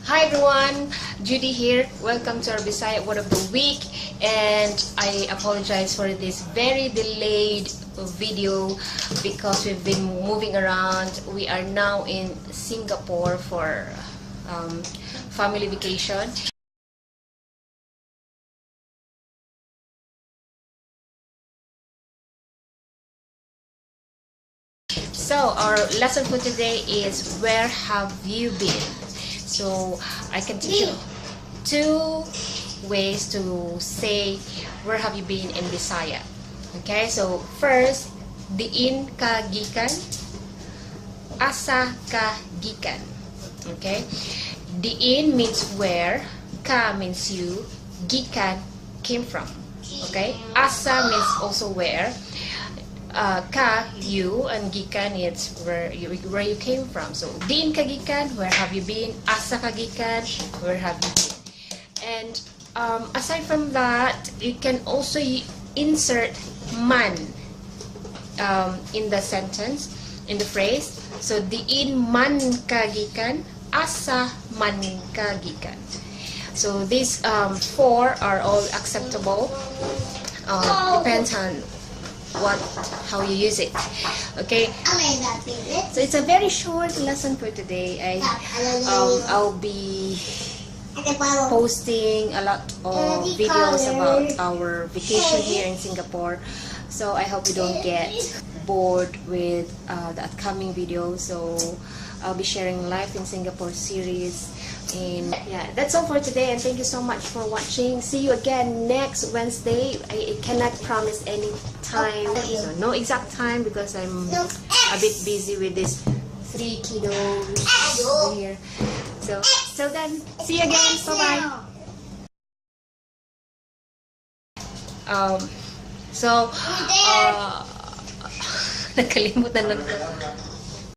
Hi everyone, Judy here. Welcome to our Bisaya Word of the Week, and I apologize for this very delayed video because we've been moving around. We are now in Singapore for family vacation. So our lesson for today is where have you been? So I can teach you two ways to say where have you been in Bisaya. Okay, so first, diin ka gikan, asa ka gikan. Okay, diin means where, ka means you, gikan came from. Okay, asa means also where, ka you, and gikan it's where you came from. So diin ka gikan, where have you been? Asa ka gikan, where have you been? And aside from that, you can also insert man in the sentence, in the phrase. So diin man ka gikan, asa man ka gikan. So these four are all acceptable. Depends on how you use it. Okay, so it's a very short lesson for today. I'll be posting a lot of videos about our vacation here in Singapore, so I hope you don't get bored with the upcoming videos. So I'll be sharing Life in Singapore series. And yeah, that's all for today, and thank you so much for watching. See you again next Wednesday. I cannot promise any time, so no exact time, because I'm a bit busy with these 3 kiddos over here. So till then, see you again. Bye bye. So nakalimutan lang.